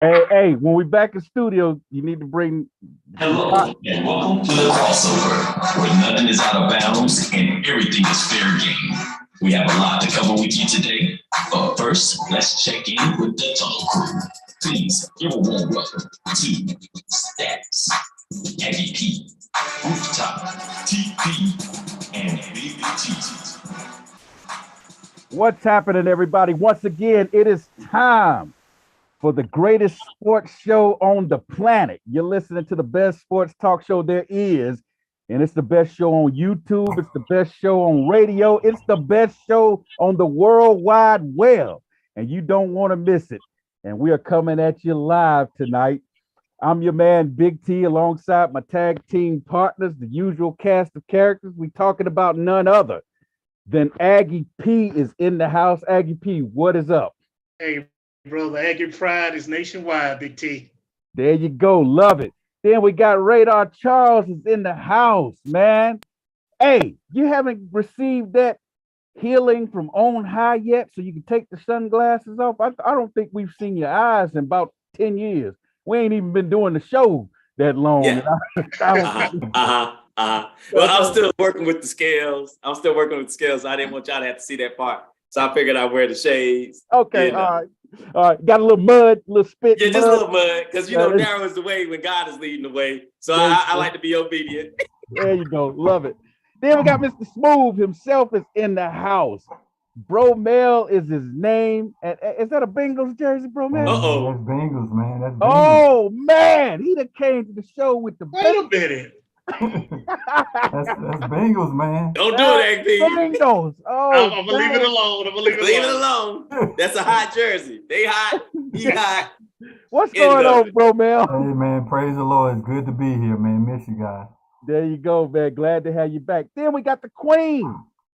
Hey, when we back in studio, you need to bring. Hello, and welcome to the crossover, where nothing is out of bounds and everything is fair game. We have a lot to cover with you today, but first, let's check in with the Tunnel Crew. Please give a warm welcome to Stacks, Aggie P, Rooftop, TP, and Baby T. What's happening, everybody? Once again, it is time for the greatest sports show on the planet. You're listening to the best sports talk show there is, and it's the best show on YouTube. It's the best show on radio. It's the best show on the World Wide Web, and you don't want to miss it. And we are coming at you live tonight. I'm your man, Big T, alongside my tag team partners, the usual cast of characters. We talking about none other than Aggie P is in the house. Aggie P, what is up? Hey, brother, Aggie Pride is nationwide, Big T. There you go. Love it. Then we got Radar Charles is in the house, man. Hey, you haven't received that healing from on high yet, so you can take the sunglasses off. I don't think we've seen your eyes in about 10 years. We ain't even been doing the show that long. Yeah. Well, I'm still working with the scales. I didn't want y'all to have to see that part. So I figured I'd wear the shades. Okay, all right. Got a little mud, a little spit. Yeah, just a little mud, because narrow is the way when God is leading the way. So I like to be obedient. There you go. Love it. Then we got Mr. Smooth himself is in the house. Bro Mel is his name. Is that a Bengals jersey, Bro Mel? Uh-oh. That's Bengals, man. That's Bengals. Oh, man. He done came to the show with the Wait a minute. that's Bengals, man. Don't do it, AP. Bengals. Oh, I'm gonna leave it alone. Leave it alone. That's a hot jersey. They hot. He hot. What's going on, Bro Mel? Hey, man, praise the Lord. It's good to be here, man. Miss you guys. There you go, man. Glad to have you back. Then we got the queen,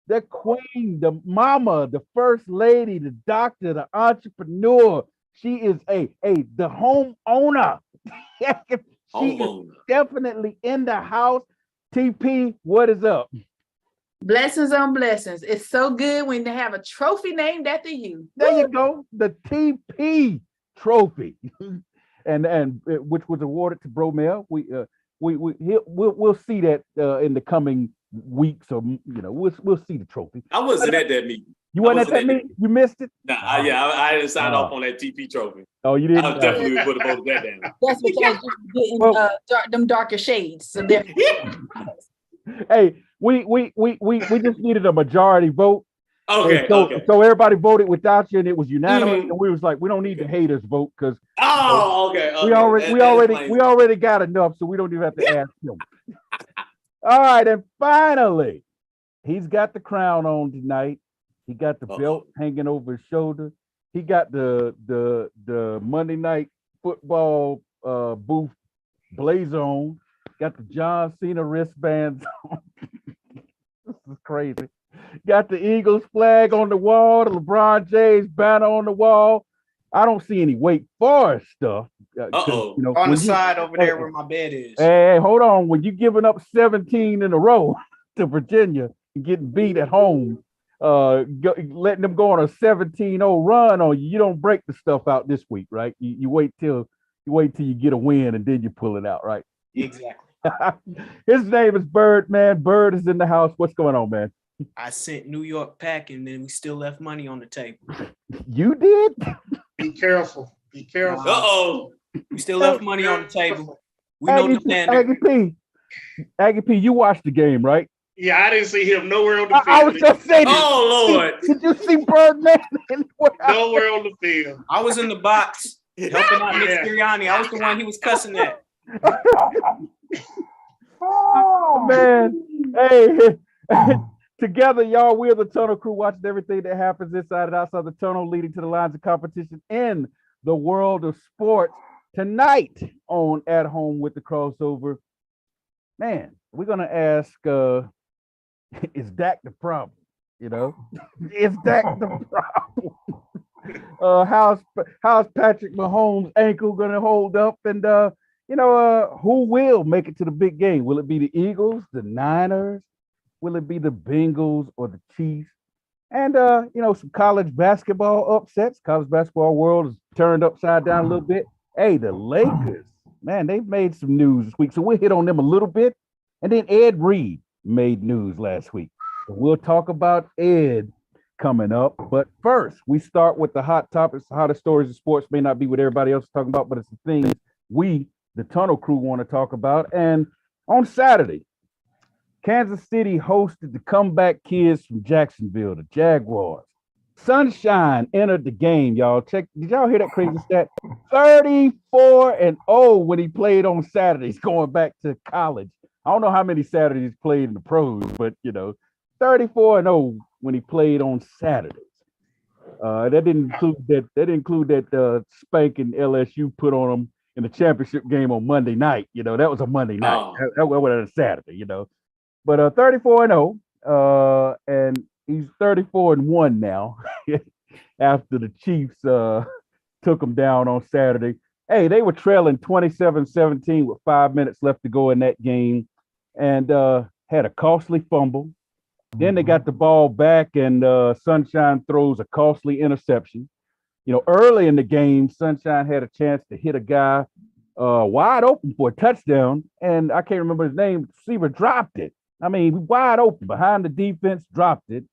the mama, the first lady, the doctor, the entrepreneur. She is the homeowner. She is definitely in the house. TP, what is up? Blessings on blessings. It's so good when they have a trophy named after you. There you go, the TP trophy, and which was awarded to Bro Mel. We'll see that in the coming weeks, or we'll see the trophy. I wasn't at that meeting. You wasn't at that meeting? You missed it? Nah, I didn't sign off on that TP trophy. Oh, you didn't? I definitely would have voted that down. That's because you're getting them darker shades. So hey, we just needed a majority vote. Okay, so everybody voted without you, and it was unanimous. And we was like, we don't need the haters vote because we already got enough, so we don't even have to ask him. All right, and finally, he's got the crown on tonight. He got the belt hanging over his shoulder. He got the Monday Night Football booth blazer on. Got the John Cena wristbands on. This is crazy. Got the Eagles flag on the wall, the LeBron James banner on the wall. I don't see any Wake Forest stuff. On the side over there where my bed is. Hey, hold on. When you giving up 17 in a row to Virginia and getting beat at home, letting them go on a 17-0 run on you, you don't break the stuff out this week, right? You wait till you get a win and then you pull it out, right? Exactly. His name is Bird, man. Bird is in the house. What's going on, man? I sent New York packing, and then we still left money on the table. You did? Be careful. Be careful. We still left money on the table. We know the plan. Aggie P, you watched the game, right? Yeah, I didn't see him nowhere on the field. I was just saying. Oh, Lord. Did you see Birdman? Nowhere on the field. I was in the box helping out Nick Sirianni. I was the one he was cussing at. Oh, man. Hey. Together, y'all, we're the Tunnel Crew, watching everything that happens inside and outside the tunnel, leading to the lines of competition in the world of sports. Tonight on At Home with the Crossover, man, we're going to ask, is Dak the problem? Is Dak the problem? How's Patrick Mahomes' ankle going to hold up? And, who will make it to the big game? Will it be the Eagles, the Niners? Will it be the Bengals or the Chiefs? And, some college basketball upsets. College basketball world is turned upside down a little bit. Hey, the Lakers, man, they've made some news this week. So we'll hit on them a little bit. And then Ed Reed made news last week. So we'll talk about Ed coming up. But first, we start with the hot topics. The hottest stories of sports may not be what everybody else is talking about, but it's the things we, the Tunnel Crew, want to talk about. And on Saturday, Kansas City hosted the comeback kids from Jacksonville, the Jaguars. Sunshine entered the game, y'all. Did y'all hear that crazy stat? 34-0 when he played on Saturdays, going back to college. I don't know how many Saturdays played in the pros, but 34-0 when he played on Saturdays. That didn't include that spanking LSU put on him in the championship game on Monday night. That was a Monday night. Oh. That was a Saturday. But 34-0, and he's 34-1 now after the Chiefs took him down on Saturday. Hey, they were trailing 27-17 with 5 minutes left to go in that game and had a costly fumble. Then they got the ball back and Sunshine throws a costly interception. Early in the game, Sunshine had a chance to hit a guy wide open for a touchdown, and I can't remember his name. The receiver dropped it. I mean, wide open behind the defense, dropped it.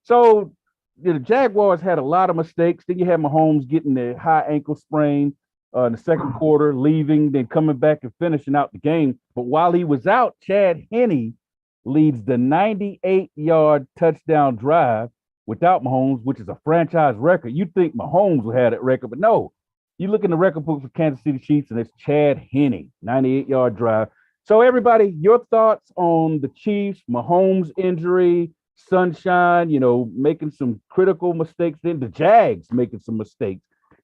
So the Jaguars had a lot of mistakes. Then you had Mahomes getting the high ankle sprain in the second quarter, leaving, then coming back and finishing out the game. But while he was out, Chad Henne leads the 98-yard touchdown drive without Mahomes, which is a franchise record. You'd think Mahomes would have that record, but no. You look in the record book for Kansas City Chiefs, and it's Chad Henne, 98-yard drive. So everybody, your thoughts on the Chiefs, Mahomes injury, Sunshine, making some critical mistakes, then the Jags making some mistakes.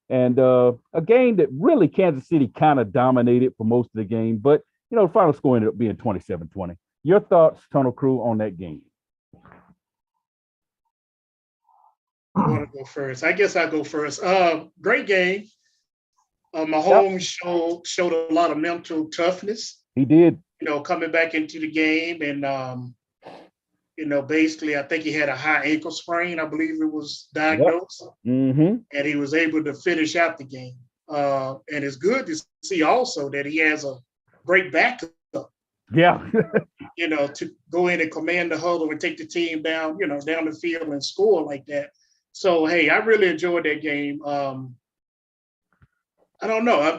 And a game that really Kansas City kind of dominated for most of the game. But, the final score ended up being 27-20. Your thoughts, Tunnel Crew, on that game? I want to go first. I guess I'll go first. Great game. Mahomes showed a lot of mental toughness. He did. Coming back into the game and, basically I think he had a high ankle sprain, I believe it was diagnosed. Yep. Mm-hmm. And he was able to finish out the game. And it's good to see also that he has a great backup. Yeah. To go in and command the huddle and take the team down, down the field and score like that. So, hey, I really enjoyed that game. I don't know.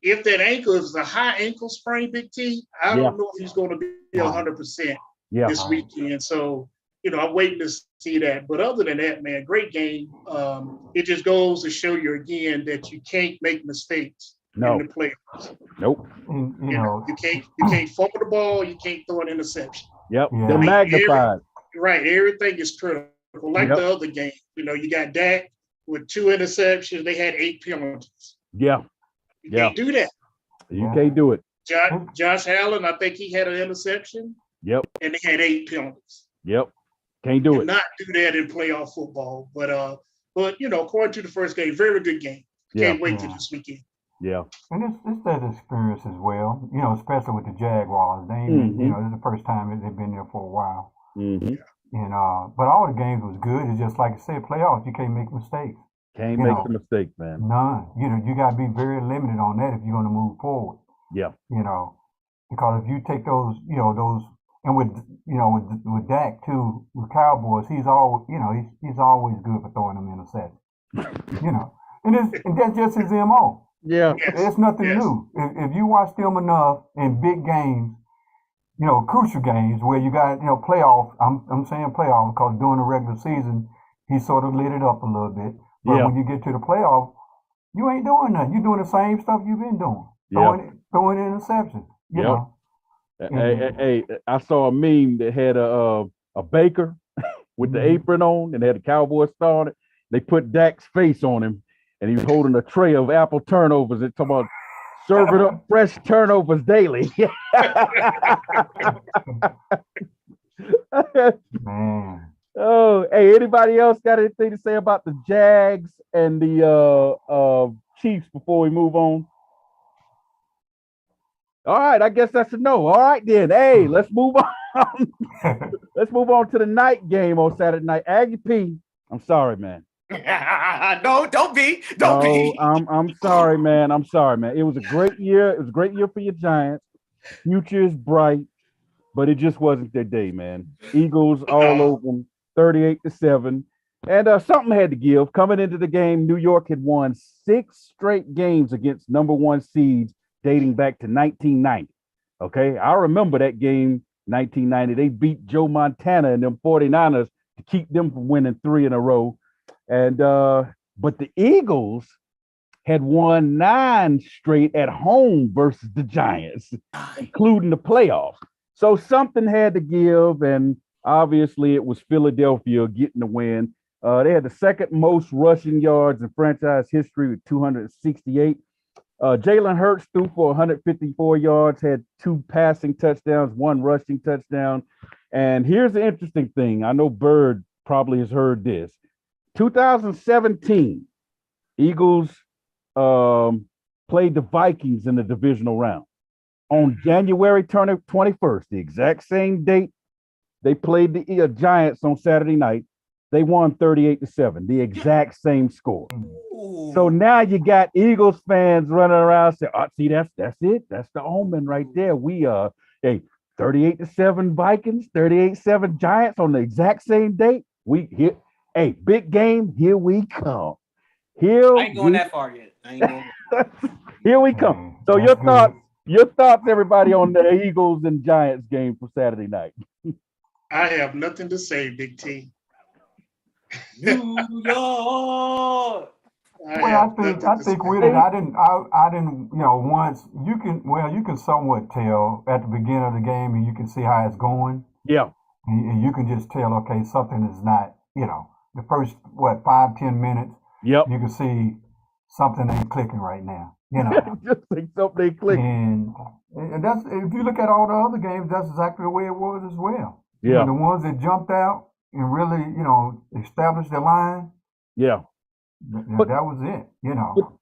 If that ankle is a high ankle sprain, Big T, I don't know if he's going to be 100% this weekend. So, I'm waiting to see that. But other than that, man, great game. It just goes to show you again that you can't make mistakes in the playoffs. Nope. You can't fumble the ball. You can't throw an interception. Yep. They're magnified. Right. Everything is critical. Like the other game, you got Dak with 2 interceptions. They had 8 penalties. Yeah. You can't do that. You can't do it. Josh Allen, I think he had an interception. Yep. And they had 8 penalties. Yep. Can't do it. Not do that in playoff football. But according to the first game, very good game. Can't wait till this weekend. Yeah. And it's that experience as well, especially with the Jaguars. They this is the first time they've been there for a while. Mm-hmm. And but all the games was good. It's just like I said, playoffs, you can't make mistakes. Can't make the mistakes, man. None. You gotta be very limited on that if you're gonna move forward. Yeah. Because if you take those, those, and with Dak too, with Cowboys, he's always good for throwing them interceptions. And that's just his MO. Yeah. It's nothing new. If you watch them enough in big games, crucial games where you got, playoff, I'm saying playoff because during the regular season, he sort of lit it up a little bit. But when you get to the playoff, you ain't doing nothing. You're doing the same stuff you've been doing. Throwing interceptions. You know. Hey, I saw a meme that had a baker with the apron on and had a cowboy star on it. They put Dak's face on him and he was holding a tray of apple turnovers. It's talking about serving up fresh turnovers daily. Man. Oh, hey, anybody else got anything to say about the Jags and the Chiefs before we move on? All right, I guess that's a no. All right, then. Hey, let's move on. Let's move on to the night game on Saturday night. Aggie P, I'm sorry, man. No, don't be. Don't be. I'm sorry, man. I'm sorry, man. It was a great year. It was a great year for your Giants. Future is bright, but it just wasn't their day, man. Eagles all over them, 38-7. And something had to give. Coming into the game, New York had won 6 straight games against number 1 seeds dating back to 1990. Okay, I remember that game, 1990. They beat Joe Montana and them 49ers to keep them from winning 3 in a row. And but the Eagles had won 9 straight at home versus the Giants, including the playoffs. So something had to give, and obviously it was Philadelphia getting the win. They had the second most rushing yards in franchise history with 268. Jalen Hurts threw for 154 yards, had 2 passing touchdowns, 1 rushing touchdown. And here's the interesting thing. I know Bird probably has heard this. 2017, Eagles played the Vikings in the divisional round. On January 21st, the exact same date, they played the Giants on Saturday night. They won 38-7, the exact same score. Ooh. So now you got Eagles fans running around saying, "Oh, see, that's it. That's the omen right there. We 38-7 Vikings, 38-7 Giants on the exact same date. We hit, hey, big game. Here we come. I ain't going that far yet. I ain't going. Here we come. So your thoughts, everybody, on the Eagles and Giants game for Saturday night. I have nothing to say, Big T. New York. Well, I think with it, I didn't, once you can somewhat tell at the beginning of the game, and you can see how it's going. Yeah. And you can just tell, okay, something is not, the first 5-10 minutes. Yep. You can see something ain't clicking right now. Just think something ain't clicking. And that's, if you look at all the other games, that's exactly the way it was as well. Yeah. The ones that jumped out and really, established their line. Yeah. But that was it,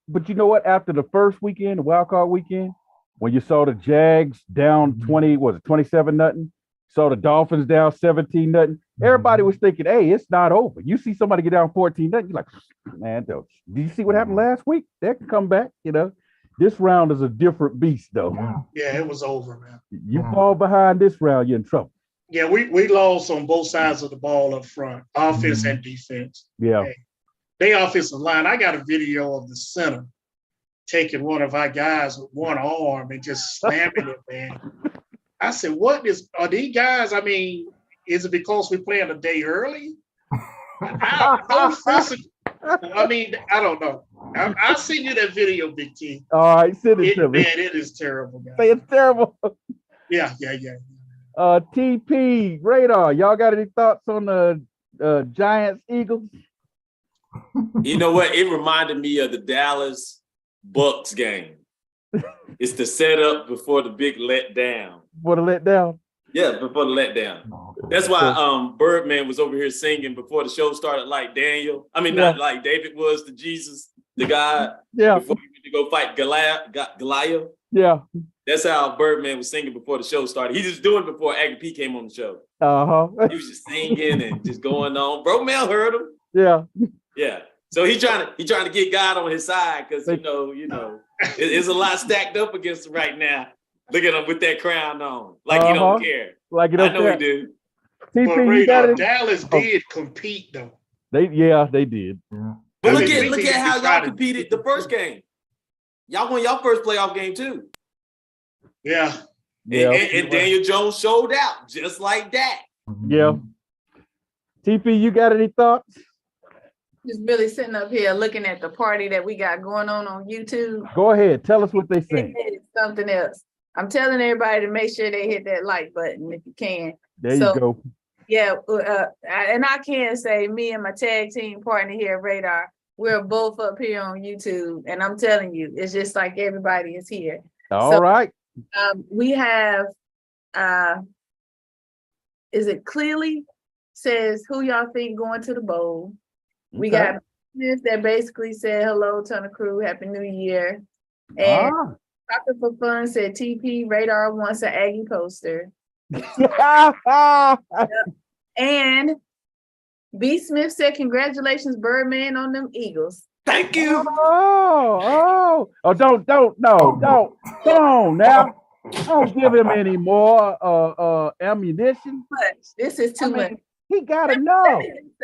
But you know what? After the first weekend, the wild card weekend, when you saw the Jags down 27-0, saw the Dolphins down 17-0, everybody was thinking, hey, it's not over. You see somebody get down 14-0, you're like, man, did you see what happened last week? They can come back, This round is a different beast, though. Yeah, it was over, man. You fall behind this round, you're in trouble. Yeah, we lost on both sides of the ball up front, offense and defense. Yeah. Hey, they offensive line, I got a video of the center taking one of our guys with one arm and just slamming it, man. I said, are these guys, is it because we're playing a day early? I don't know. I'll send you that video, Big T. All right, send it to me. Man, it is terrible, guys. Say it's terrible. Yeah. TP, Radar, y'all got any thoughts on the Giants, Eagles? You know what? It reminded me of the Dallas Bucks game. It's the setup before the big letdown. Before the letdown? Yeah, before the letdown. That's why Birdman was over here singing before the show started like Daniel. Not like David was to Jesus, the guy. Yeah. Before he went to go fight Goliath. Yeah. That's how Birdman was singing before the show started. He just doing it before Aggie P came on the show. Uh-huh. He was just singing and just going on. Bro Mel heard him. Yeah. Yeah. So he trying to get God on his side because it's a lot stacked up against him right now. Look at him with that crown on, like he don't care. Like it I know he do. TP, Dallas did compete though. They did. Yeah. But look at how y'all competed the first game. Y'all won y'all first playoff game too. Yeah. And Daniel Jones showed out just like that. Yeah. TP, you got any thoughts? Just really sitting up here looking at the party that we got going on YouTube. Go ahead. Tell us what they say. Something else. I'm telling everybody to make sure they hit that like button if you can. There you go. Yeah. And I can say me and my tag team partner here at Radar, we're both up here on YouTube. And I'm telling you, it's just like everybody is here. All right. We have, is it clearly says who y'all think going to the bowl? Okay. We got Smith that basically said hello, ton of crew, happy new year. And Soccer for Fun said TP Radar wants an Aggie poster. And B. Smith said, congratulations, Birdman, on them Eagles. Thank you. Oh, don't, come on now. Don't give him any more ammunition. But this is too much. He gotta know.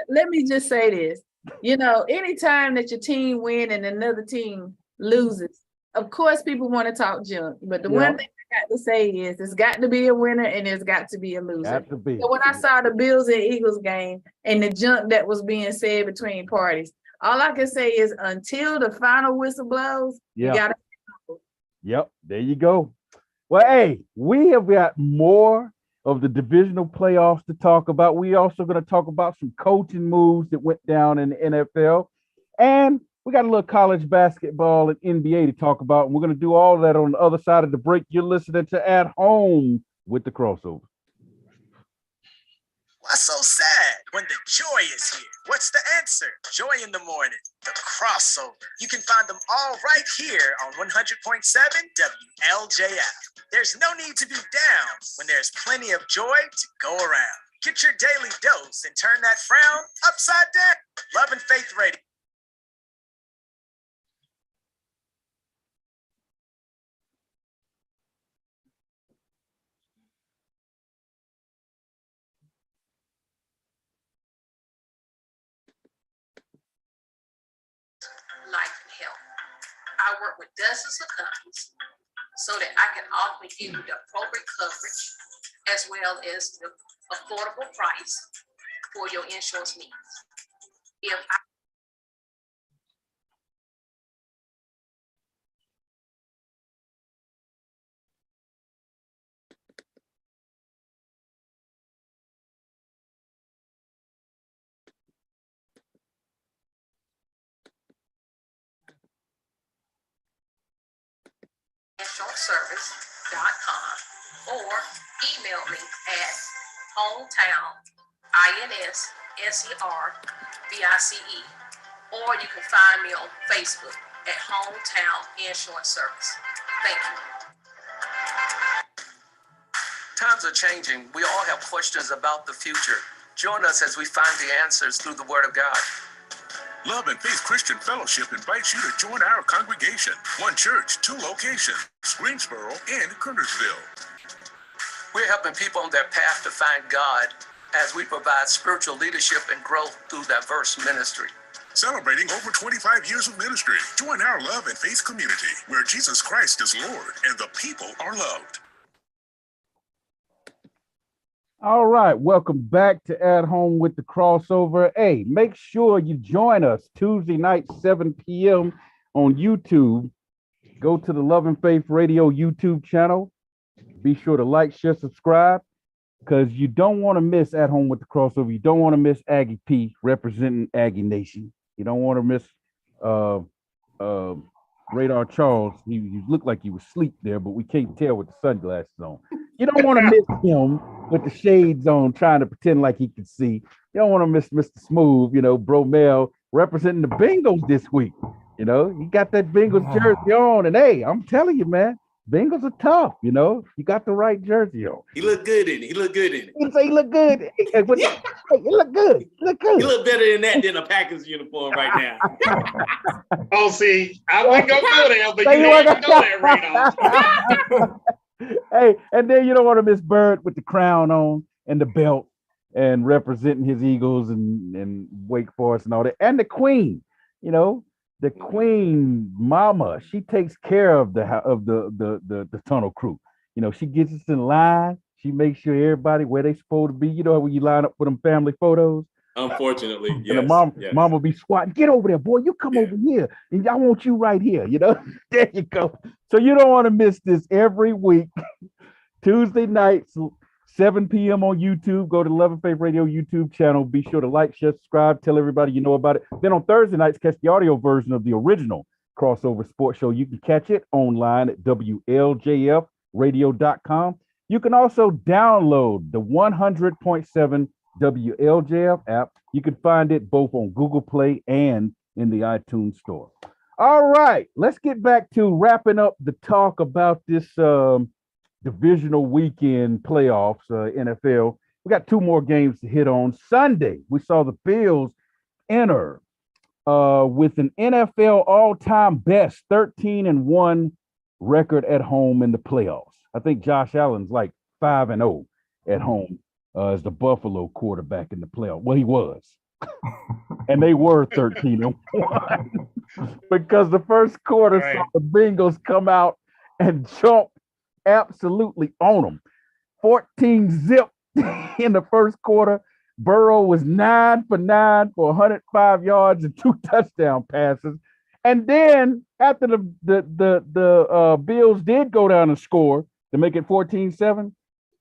Let me just say this. You know, anytime that your team win and another team loses, of course people want to talk junk. But the one thing I got to say is there's got to be a winner and there's got to be a loser. Got to be. So when I saw the Bills and Eagles game and the junk that was being said between parties, all I can say is until the final whistle blows, you gotta. Yep, there you go. Well, hey, we have got more of the divisional playoffs to talk about. We also going to talk about some coaching moves that went down in the NFL. And we got a little college basketball and NBA to talk about. And we're going to do all of that on the other side of the break. You're listening to At Home with the Crossover. Why so sad when the joy is here? What's the answer? Joy in the morning, the crossover. You can find them all right here on 100.7 WLJF. There's no need to be down when there's plenty of joy to go around. Get your daily dose and turn that frown upside down. Love and Faith Radio. Life and health. I work with dozens of companies so that I can offer you the appropriate coverage as well as the affordable price for your insurance needs. If I insuranceservice.com or email me at hometown, INSSERVICE, or you can find me on Facebook at Hometown Insurance Service. Thank you. Times are changing. We all have questions about the future. Join us as we find the answers through the Word of God. Love and Faith Christian Fellowship invites you to join our congregation. One church, two locations, Greensboro and Kernersville. We're helping people on their path to find God as we provide spiritual leadership and growth through diverse ministry. Celebrating over 25 years of ministry. Join our Love and Faith community where Jesus Christ is Lord and the people are loved. All right, welcome back to At Home with the Crossover. Hey, make sure you join us Tuesday night, 7 p.m. on YouTube. Go to the Love and Faith Radio YouTube channel. Be sure to like, share, subscribe, because you don't want to miss At Home with the Crossover. You don't want to miss Aggie P representing Aggie Nation. You don't want to miss Radar Charles. He looked like he was asleep there, but we can't tell with the sunglasses on. You don't want to miss him with the shades on, trying to pretend like he can see. You don't want to miss Mr. Smooth, Bro Mel representing the Bengals this week. He got that Bengals jersey on, and hey, I'm telling you, man, Bengals are tough. You got the right jersey on. He looked good in it. He looked good in it. He say he look good. Hey, look good. Look good. He look better than that than a Packers uniform right now. Oh, see, I wasn't gonna go there, but you had to go there, Reno. Hey, and then you don't want to miss Bird with the crown on and the belt and representing his Eagles and Wake Forest and all that. And the Queen, the Queen Mama, she takes care of the tunnel crew. She gets us in line. She makes sure everybody where they supposed to be. When you line up for them family photos. Unfortunately, yes. And the mom will be squatting. Get over there, boy. You come over here. And I want you right here. There you go. So you don't want to miss this every week. Tuesday nights, 7 p.m. on YouTube. Go to Love and Faith Radio YouTube channel. Be sure to like, share, subscribe, tell everybody you know about it. Then on Thursday nights, catch the audio version of the original Crossover Sports Show. You can catch it online at WLJFradio.com. You can also download the 100.7 WLJF app. You can find it both on Google Play and in the iTunes store. All right, let's get back to wrapping up the talk about this divisional weekend playoffs, NFL. We got two more games to hit on. Sunday, we saw the Bills enter with an NFL all-time best 13-1 record at home in the playoffs. I think Josh Allen's like 5-0 at home as the Buffalo quarterback in the playoffs. Well, he was. And they were 13-1 because the first quarter saw the Bengals come out and jump absolutely on them. 14-0 in the first quarter. Burrow was 9 for 9 for 105 yards and 2 touchdown passes. And then after the Bills did go down and score to make it 14-7,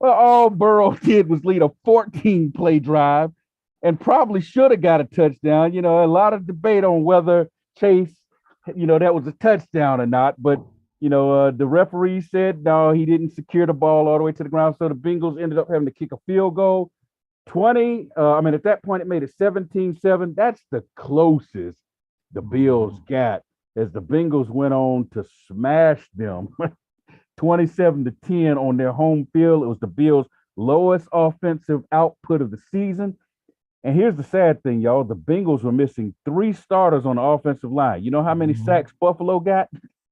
well, all Burrow did was lead a 14-play drive and probably should have got a touchdown. You know, a lot of debate on whether Chase, you know, that was a touchdown or not. But, you know, the referee said, no, he didn't secure the ball all the way to the ground. So the Bengals ended up having to kick a field goal. At that point, it made it 17-7. That's the closest the Bills got as the Bengals went on to smash them 27-10 on their home field. It was the Bills' lowest offensive output of the season. And here's the sad thing, y'all. The Bengals were missing 3 starters on the offensive line. You know how many sacks Buffalo got?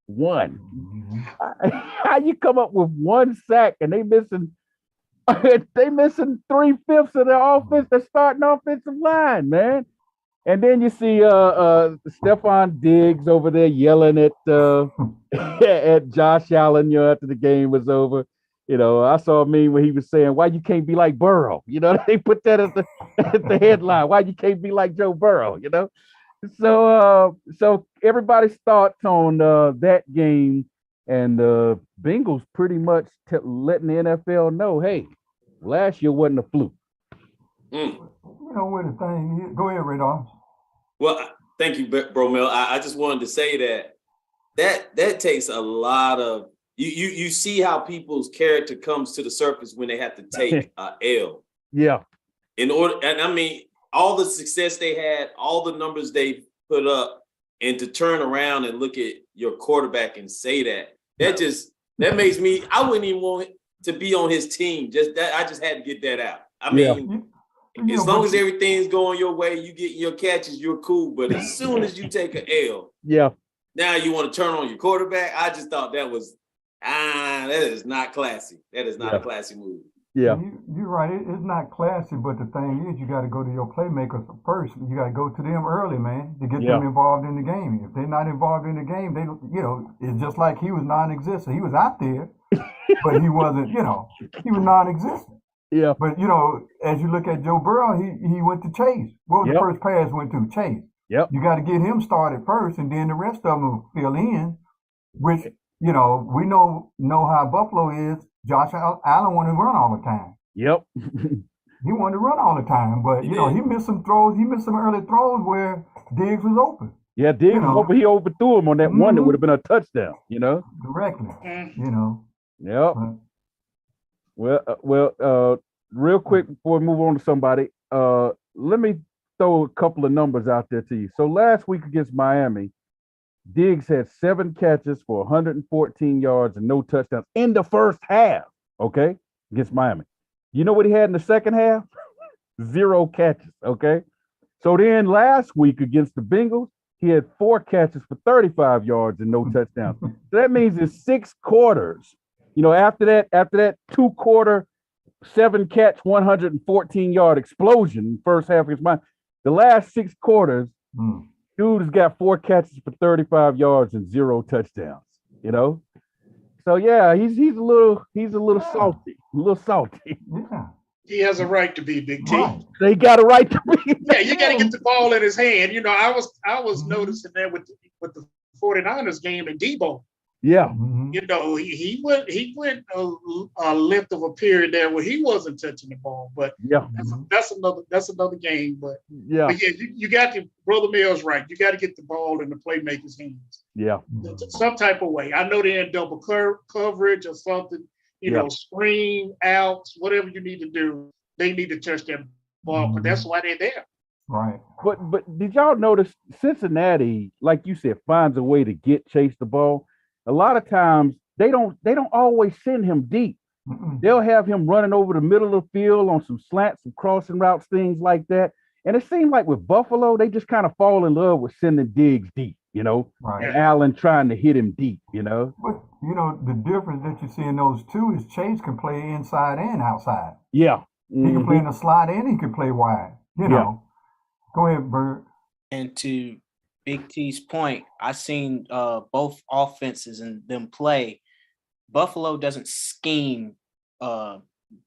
1. How you come up with 1 sack and they missing 3/5 of their offense, their starting offensive line, man. And then you see Stephon Diggs over there yelling at at Josh Allen, you know, after the game was over. You know, I saw a meme where he was saying, why you can't be like Burrow? You know, they put that at the headline. Why you can't be like Joe Burrow, you know? So everybody's thoughts on that game, and Bengals pretty much letting the NFL know, hey, last year wasn't a fluke. You know what the thing is? Go ahead, Radar. Well, thank you, Bro Mel. I just wanted to say that takes a lot of you see how people's character comes to the surface when they have to take a L. Yeah. All the success they had, all the numbers they put up, and to turn around and look at your quarterback and say that makes me, I wouldn't even want to be on his team. I just had to get that out. As long as everything's going your way, you get your catches, you're cool. But as soon as you take an L, now you want to turn on your quarterback. I just thought that was that is not classy. That is not a classy move. Yeah, you're right. It's not classy, but the thing is, you got to go to your playmakers first. You got to go to them early, man, to get them involved in the game. If they're not involved in the game, they, you know, it's just like he was non-existent. He was out there, but he wasn't. You know, he was non-existent. Yeah. But you know, as you look at Joe Burrow, he went to Chase. What was the first pass went to? Chase. Yep. You got to get him started first, and then the rest of them will fill in. Which, you know, we know how Buffalo is. Josh Allen wanted to run all the time. Yep. He wanted to run all the time, but you know, he missed some throws. He missed some early throws where Diggs was open. Yeah, Diggs was open. He overthrew him on that one that would have been a touchdown. You know, directly. You know. Yep. Well, real quick before we move on to somebody, let me throw a couple of numbers out there to you. So last week against Miami, Diggs had 7 catches for 114 yards and no touchdowns in the first half, okay, against Miami. You know what he had in the second half? 0 catches, okay? So then last week against the Bengals, he had 4 catches for 35 yards and no touchdowns. So that means in 6 quarters, you know, after that 2-quarter, 7-catch, 114-yard explosion first half against Miami, the last 6 quarters, dude has got 4 catches for 35 yards and 0 touchdowns, you know? So yeah, he's a little salty. A little salty. Yeah. He has a right to be, Big T. Right. They got a right to be. Yeah, you got to get the ball in his hand. You know, I was noticing that with the 49ers game in Debo. Yeah. You know, he went a length of a period there where he wasn't touching the ball, but that's another game. But yeah, you got to, Brother Mills right. You got to get the ball in the playmaker's hands. Yeah, some type of way. I know they're in double coverage or something. You know, screen outs, whatever you need to do. They need to touch that ball, but that's why they're there. Right. But did y'all notice Cincinnati, like you said, finds a way to get Chase the ball? A lot of times they don't always send him deep. They'll have him running over the middle of the field on some slants, some crossing routes, things like that. And it seemed like with Buffalo, they just kind of fall in love with sending Diggs deep, and Allen trying to hit him deep, But, the difference that you see in those two is Chase can play inside and outside. Yeah. He can play in the slot and he can play wide, Go ahead, Bird. And to Big T's point, I seen both offenses and them play. Buffalo doesn't scheme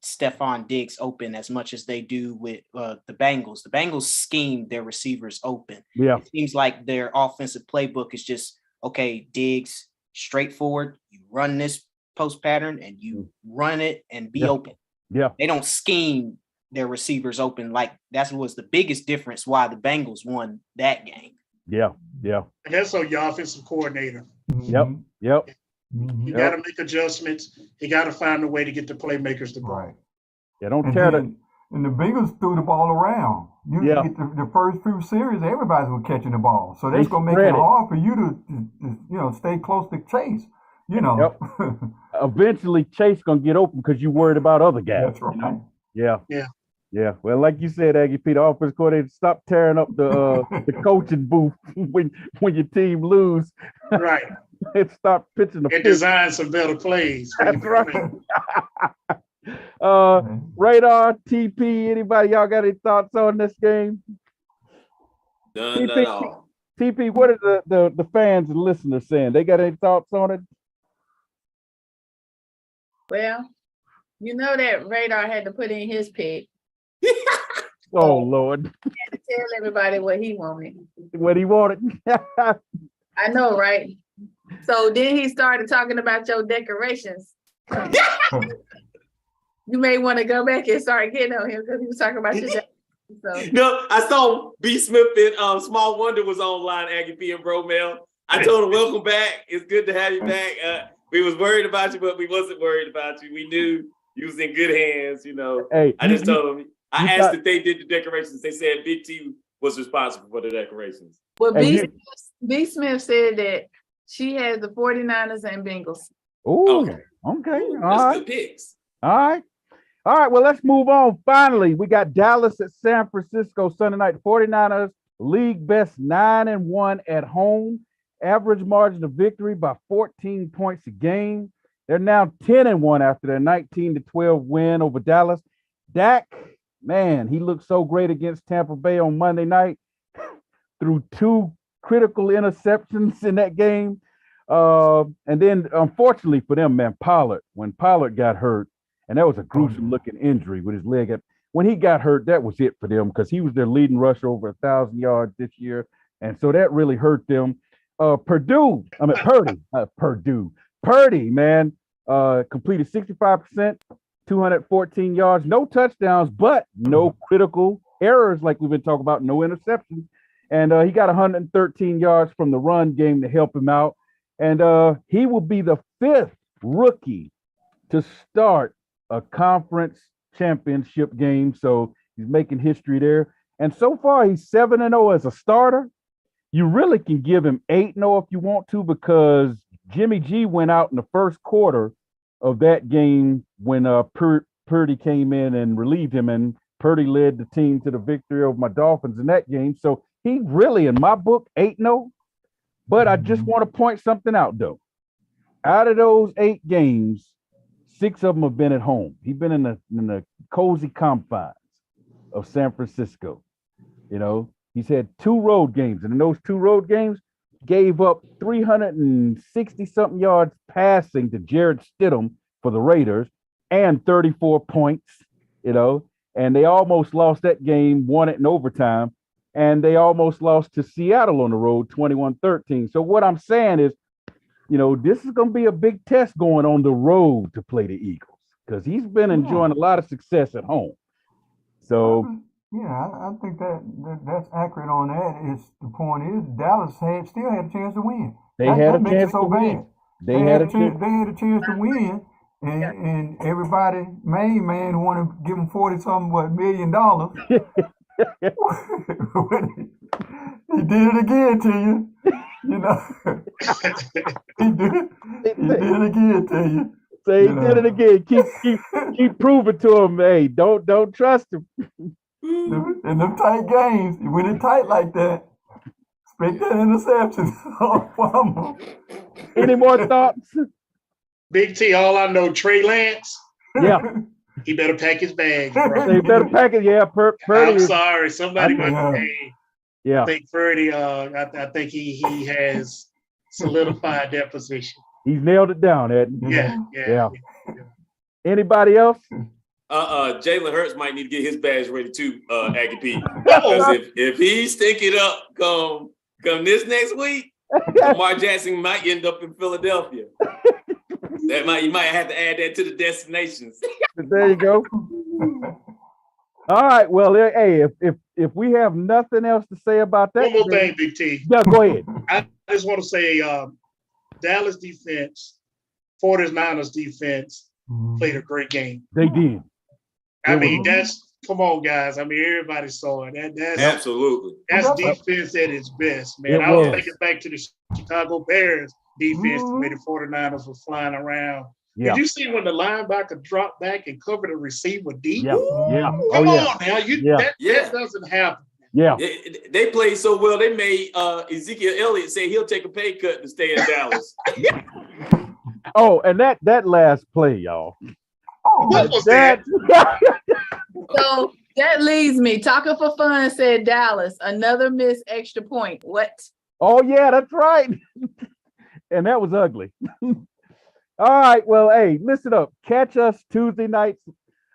Stephon Diggs open as much as they do with the Bengals. The Bengals scheme their receivers open. Yeah. It seems like their offensive playbook is just, okay, Diggs, straightforward. You run this post pattern and you run it and be open. Yeah. They don't scheme their receivers open. Like that was the biggest difference why the Bengals won that game. Yeah. Yeah. And that's on your offensive coordinator. Yep. You got to make adjustments. You got to find a way to get the playmakers the ball. Right. Yeah, don't tear it. And the Bengals threw the ball around. You get the first few series, everybody was catching the ball. So that's going to make it hard for you to stay close to Chase. Yep. Eventually, Chase going to get open because you're worried about other guys. That's right. Yeah. Well, like you said, Aggie P, the offensive coordinator, stop tearing up the coaching booth when your team lose. Right. And stop pitching the. And design some better plays. That's right. Radar, TP, anybody, y'all got any thoughts on this game? None at all. TP, what are the fans and listeners saying? They got any thoughts on it? Well, that Radar had to put in his pick. Oh, Lord. He had to tell everybody what he wanted. What he wanted. I know, right? So then he started talking about your decorations. You may want to go back and start getting on him because he was talking about your decorations. So. No, I saw B. Smith and Small Wonder was online, Aggie P and Bro Mel. I told him, welcome back. It's good to have you back. We was worried about you, but we wasn't worried about you. We knew you was in good hands, Hey, I just told them. I asked if they did the decorations. They said Big T was responsible for the decorations. Well, B. Smith said that she has the 49ers and Bengals. Oh, okay. All That's right. good picks. All right. Well, let's move on. Finally, we got Dallas at San Francisco Sunday night. 49ers, league best 9-1 at home. Average margin of victory by 14 points a game. They're now 10-1 after their 19-12 win over Dallas. Dak, man, he looked so great against Tampa Bay on Monday night. Threw 2 critical interceptions in that game. And then, unfortunately for them, man, when Pollard got hurt, and that was a gruesome looking injury with his leg. When he got hurt, that was it for them because he was their leading rusher over 1,000 yards this year. And so that really hurt them. Purdy, man, completed 65%, 214 yards, no touchdowns, but no critical errors like we've been talking about, no interceptions. And he got 113 yards from the run game to help him out. And he will be the 5th rookie to start a conference championship game. So he's making history there. And so far, he's 7-0 as a starter. You really can give him 8-0 if you want to, because Jimmy G went out in the first quarter of that game when Purdy came in and relieved him, and Purdy led the team to the victory over my Dolphins in that game. So he really, in my book, 8-0. But I just want to point something out, though. Out of those 8 games, 6 of them have been at home. He's been in the cozy confines of San Francisco. He's had 2 road games, and in those 2 road games, gave up 360-something yards passing to Jared Stidham for the Raiders and 34 points, and they almost lost that game, won it in overtime, and they almost lost to Seattle on the road 21-13. So what I'm saying is, this is going to be a big test going on the road to play the Eagles because he's been enjoying a lot of success at home. So... Yeah, I think that's accurate on that. The point is Dallas still had a chance to win. They had a chance to win. They had a chance to win, and everybody, main man, want to give him $40-something million. He did it again to you. He did it again to you. Say he did it again. Keep proving to him, hey, don't trust him. In them tight games, when it tight like that, expect that interception. Any more thoughts? Big T, all I know, Trey Lance. Yeah. He better pack his bags, bro. He better pack it. Yeah, Purdy. I'm sorry. Somebody must say. Yeah. I think Purdy, I think he has solidified that position. He's nailed it down, Ed. Yeah. Anybody else? Jalen Hurts might need to get his bags ready too, Aggie P. Because if he stick it up come this next week, Lamar Jackson might end up in Philadelphia. You might have to add that to the destinations. There you go. All right. Well, hey, if we have nothing else to say about that, one more thing, Big T. Yeah, go ahead. I just want to say, Dallas defense, 49ers defense played a great game. They did. I mean, come on, guys. I mean, everybody saw it. That's absolutely. That's defense at its best, man. I was thinking back to the Chicago Bears defense, the way the 49ers were flying around. Yeah. Did you see when the linebacker dropped back and covered a receiver deep? Yeah. Come on now. That doesn't happen. Yeah. They played so well, they made Ezekiel Elliott say he'll take a pay cut to stay in Dallas. Oh, and that last play, y'all. What was that? So that leads me. Talking for Fun said Dallas, another missed extra point. What? Oh, yeah, that's right. And that was ugly. All right. Well, hey, listen up. Catch us Tuesday nights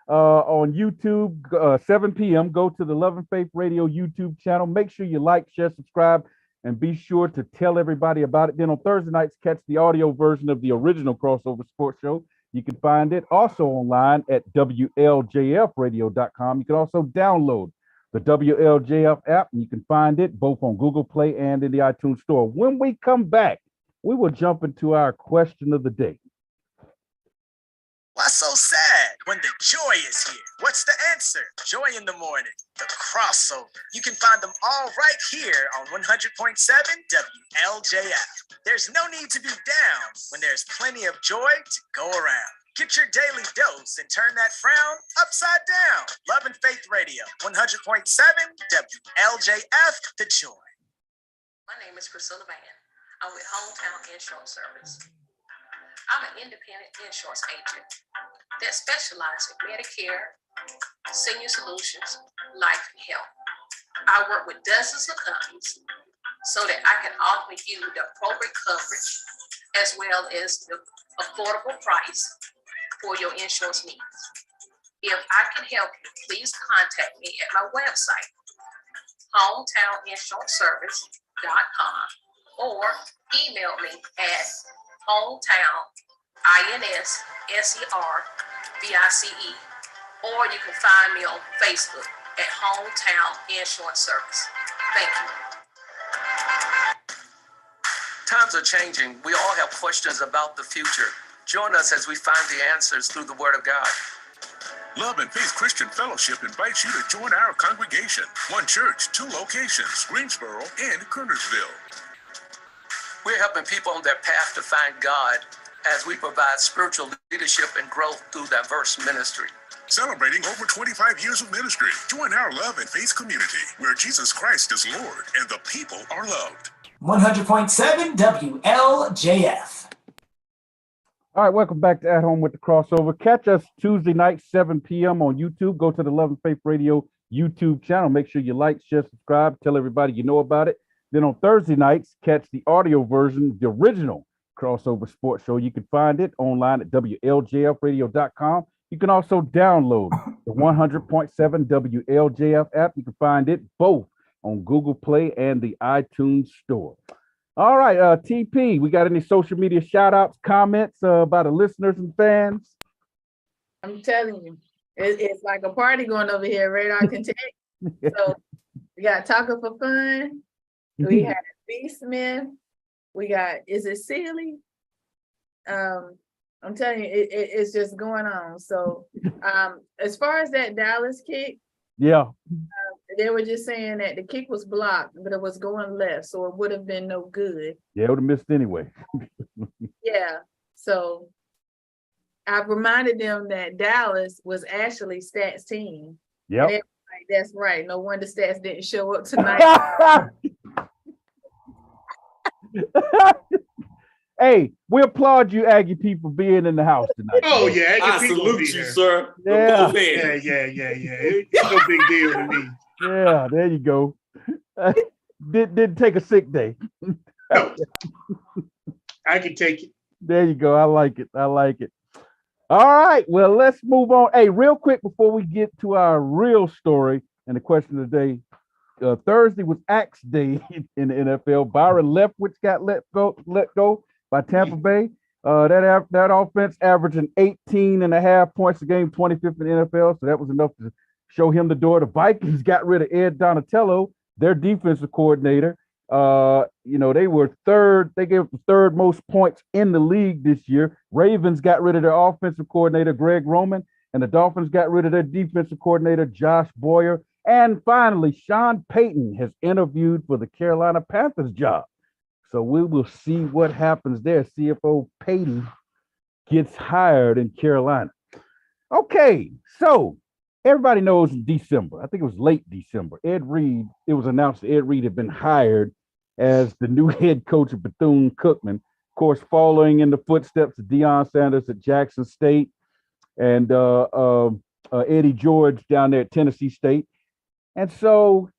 on YouTube, 7 p.m. Go to the Love and Faith Radio YouTube channel. Make sure you like, share, subscribe, and be sure to tell everybody about it. Then on Thursday nights, catch the audio version of the original Crossover Sports Show. You can find it also online at WLJFradio.com. You can also download the WLJF app, and you can find it both on Google Play and in the iTunes Store. When we come back, we will jump into our question of the day. Why so sad when the joy is here? What's the answer? Joy in the morning, the crossover. You can find them all right here on 100.7 WLJF. There's no need to be down when there's plenty of joy to go around. Get your daily dose and turn that frown upside down. Love and Faith Radio, 100.7 WLJF, the joy. My name is Priscilla Van. I'm with Hometown Insurance Service. I'm an independent insurance agent that specializes in Medicare, senior solutions, life, and health. I work with dozens of companies so that I can offer you the appropriate coverage as well as the affordable price for your insurance needs. If I can help you, please contact me at my website, hometowninsuranceservice.com, or email me at hometown.inservice, or you can find me on Facebook at Hometown Insurance Service. Thank you. Times are changing. We all have questions about the future. Join us as we find the answers through the Word of God. Love and Faith Christian Fellowship invites you to join our congregation. One church, 2 locations, Greensboro and Kernersville. We're helping people on their path to find God as we provide spiritual leadership and growth through diverse ministry. Celebrating over 25 years of ministry. Join our Love and Faith community where Jesus Christ is Lord and the people are loved. 100.7 WLJF. All right, welcome back to At Home with the Crossover. Catch us Tuesday night, 7 p.m. on YouTube. Go to the Love and Faith Radio YouTube channel. Make sure you like, share, subscribe, tell everybody you know about it. Then on Thursday nights, catch the audio version, the original Crossover Sports Show. You can find it online at WLJFradio.com. You can also download the 100.7 WLJF app. You can find it both on Google Play and the iTunes Store. All right, TP, we got any social media shout outs, comments by the listeners and fans? I'm telling you, it's like a party going over here, Radar Contact. So we got Talking for Fun. We had B. Smith. We got, is it Sealy? I'm telling you, it's just going on. So as far as that Dallas kick, yeah, they were just saying that the kick was blocked, but it was going left, so it would have been no good. Yeah, it would have missed anyway. Yeah, so I reminded them that Dallas was actually Stats' team. Yep. And like, that's right. No wonder Stats didn't show up tonight. Hey, we applaud you, Aggie people, being in the house tonight. Oh yeah, I salute you, sir. Yeah. Yeah. It's no big deal to me. Yeah, there you go. Didn't take a sick day. No. I can take it. There you go. I like it. All right. Well, let's move on. Hey, real quick before we get to our real story and the question of the day. Thursday was Axe Day in the NFL. Byron Leftwich got let go by Tampa Bay. That offense averaging 18.5 points a game, 25th in the NFL. So that was enough to show him the door. The Vikings got rid of Ed Donatello, their defensive coordinator. They were third. They gave the third most points in the league this year. Ravens got rid of their offensive coordinator, Greg Roman, and the Dolphins got rid of their defensive coordinator, Josh Boyer. And finally, Sean Payton has interviewed for the Carolina Panthers job. So we will see what happens there. CFO Payton gets hired in Carolina. Okay, so everybody knows in December, I think it was late December, it was announced that Ed Reed had been hired as the new head coach of Bethune-Cookman, of course, following in the footsteps of Deion Sanders at Jackson State and Eddie George down there at Tennessee State. And so,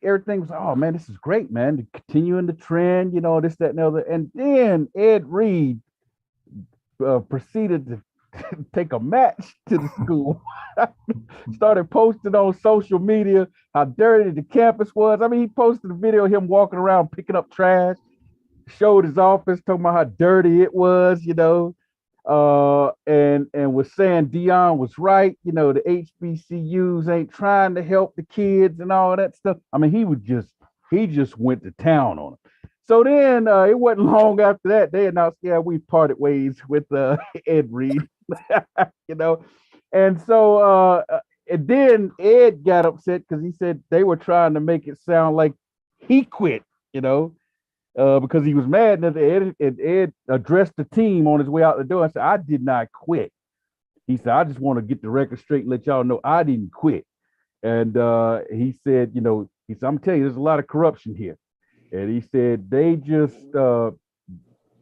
everything was, oh man, this is great, man, to continuing the trend, this, that, and the other. And then Ed Reed proceeded to take a match to the school, started posting on social media how dirty the campus was. I mean, he posted a video of him walking around picking up trash, showed his office, talking about how dirty it was, and was saying Deion was right. The HBCUs ain't trying to help the kids and all that stuff. I mean, he just went to town on it. So then it wasn't long after that they announced, yeah, we parted ways with Ed Reed, and so and then Ed got upset because he said they were trying to make it sound like he quit, because he was mad that Ed addressed the team on his way out the door and said, I did not quit. He said, I just want to get the record straight and let y'all know I didn't quit. And he said, I'm telling you, there's a lot of corruption here. And he said, they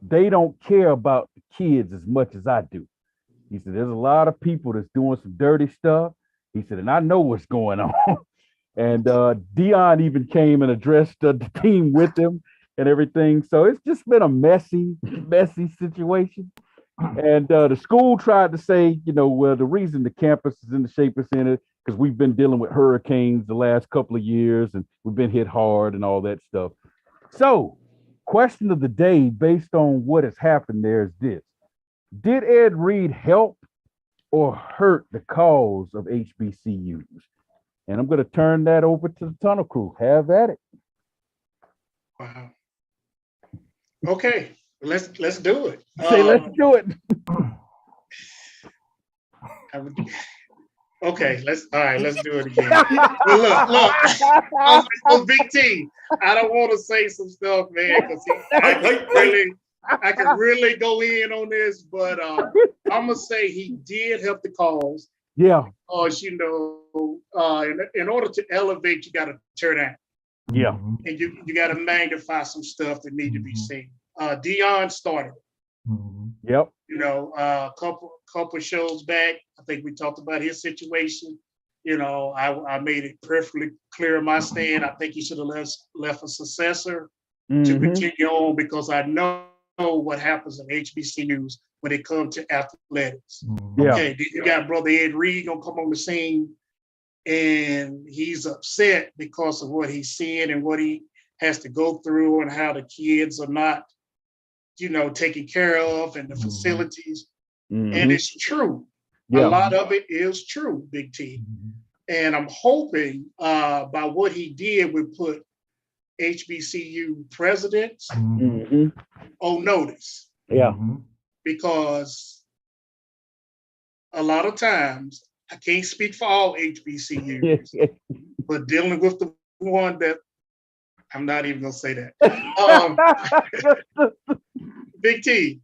don't care about the kids as much as I do. He said, there's a lot of people that's doing some dirty stuff. He said, and I know what's going on. And Deion even came and addressed the team with him and everything. So it's just been a messy situation. And the school tried to say, well, the reason the campus is in the shape it's in it, because we've been dealing with hurricanes the last couple of years and we've been hit hard and all that stuff. So, question of the day based on what has happened there is this. Did Ed Reed help or hurt the cause of HBCUs? And I'm going to turn that over to the Tunnel Crew. Have at it. Wow. Okay, let's do it. Let's do it. Okay, let's do it again. Well, look, Big T, I don't want to say some stuff, man, because I can really go in on this, but I'm gonna say he did help the cause. Yeah. Because in order to elevate, you got to turn out. Yeah. And you got to magnify some stuff that need to be seen. Deion started. Yep. A couple shows back, I think we talked about his situation. I made it perfectly clear my stand. I think he should have left a successor to continue on, because I know what happens in HBCUs when it comes to athletics. Yeah. Okay, you got Brother Ed Reed gonna come on the scene, and he's upset because of what he's seeing and what he has to go through and how the kids are not, taken care of, and the facilities. And it's true. Yeah. A lot of it is true, Big T. And I'm hoping by what he did would put HBCU presidents on notice. Yeah. Because a lot of times, I can't speak for all HBCUs, but dealing with the one that, I'm not even gonna say that. Big T,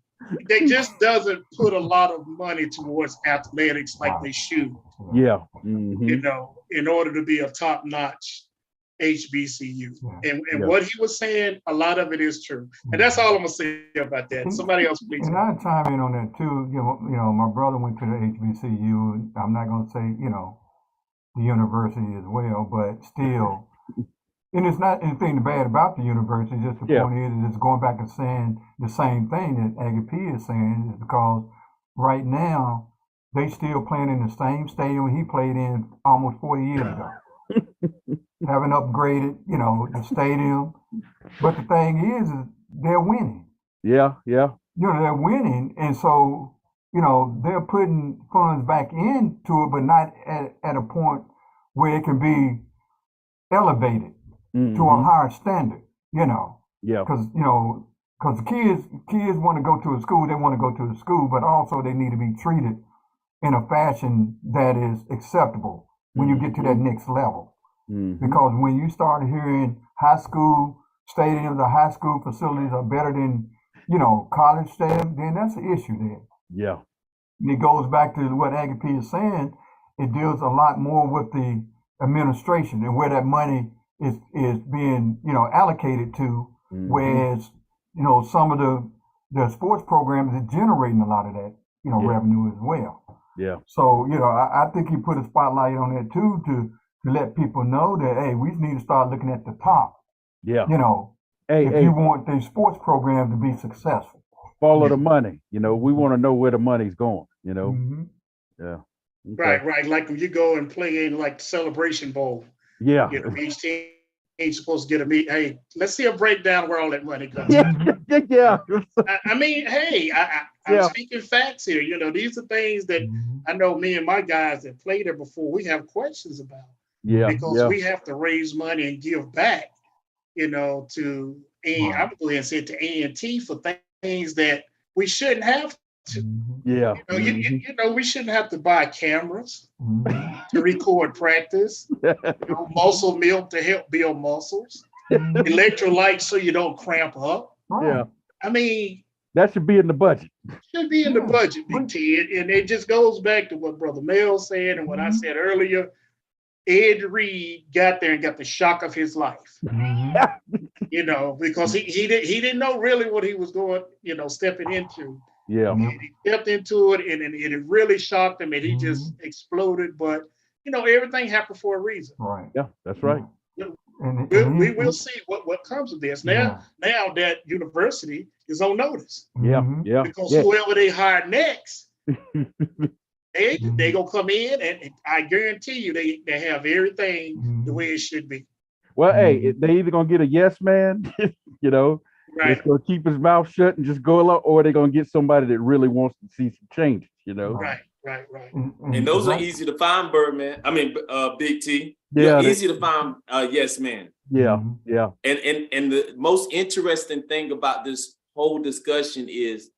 they just doesn't put a lot of money towards athletics like they should. Yeah. You know, in order to be a top-notch HBCU. And what he was saying, a lot of it is true. And that's all I'm gonna say about that. Somebody else, please. And I chime in on that too. You know, my brother went to the HBCU, and I'm not gonna say, you know, the university as well, but still, and it's not anything bad about the university. Just the point is, it's going back and saying the same thing that Aggie P is saying, is because right now they still playing in the same stadium he played in almost 40 years ago. Haven't upgraded, you know, the stadium. But the thing is they're winning. Yeah. You know, they're winning, and so, you know, they're putting funds back into it, but not at a point where it can be elevated to a higher standard, you know. Yeah. Because, you know, because kids want to go to a school, they want to go to a school, but also they need to be treated in a fashion that is acceptable when you get to that next level. Because when you start hearing high school stadiums or high school facilities are better than, you know, college stadiums, then that's an issue there. Yeah. And it goes back to what Aggie P is saying. It deals a lot more with the administration and where that money is being, you know, allocated to, whereas, you know, some of the sports programs are generating a lot of that, you know, revenue as well. Yeah. So, you know, I think he put a spotlight on that too, to let people know that, hey, we need to start looking at the top. Yeah. You know, if you want the sports program to be successful. Follow the money. You know, we want to know where the money's going, you know. Yeah. Okay. Right. Like when you go and play in like the Celebration Bowl. Yeah. You know, each team ain't supposed to get a meet. Hey, let's see a breakdown where all that money comes. Yeah. I mean, hey, I'm speaking facts here. You know, these are things that I know me and my guys that played there before, we have questions about. Yeah. Because we have to raise money and give back, you know, to, and I'm going to say to A&T for things that we shouldn't have to. Yeah. You know, you know, we shouldn't have to buy cameras to record practice, you know, muscle milk to help build muscles, electrolytes so you don't cramp up. Yeah. I mean, that should be in the budget. Should be in the budget, Big T. And it just goes back to what Brother Mel said and what I said earlier. Ed Reed got there and got the shock of his life, you know, because he didn't know really what he was going, you know, stepping into. Yeah. And he stepped into it, and it really shocked him, and he just exploded. But you know, everything happened for a reason. Right. Yeah, that's right. We will see what comes of this. Now that university is on notice. Yeah. Because whoever they hire next. They gonna come in, and I guarantee you they have everything the way it should be. Well, hey, they either gonna get a yes man, you know, it's gonna keep his mouth shut and just go along, or they're gonna get somebody that really wants to see some changes, you know. Right. And those are easy to find, Birdman. I mean, Big T. Yeah, easy to find. Yes, man. Yeah. And the most interesting thing about this whole discussion is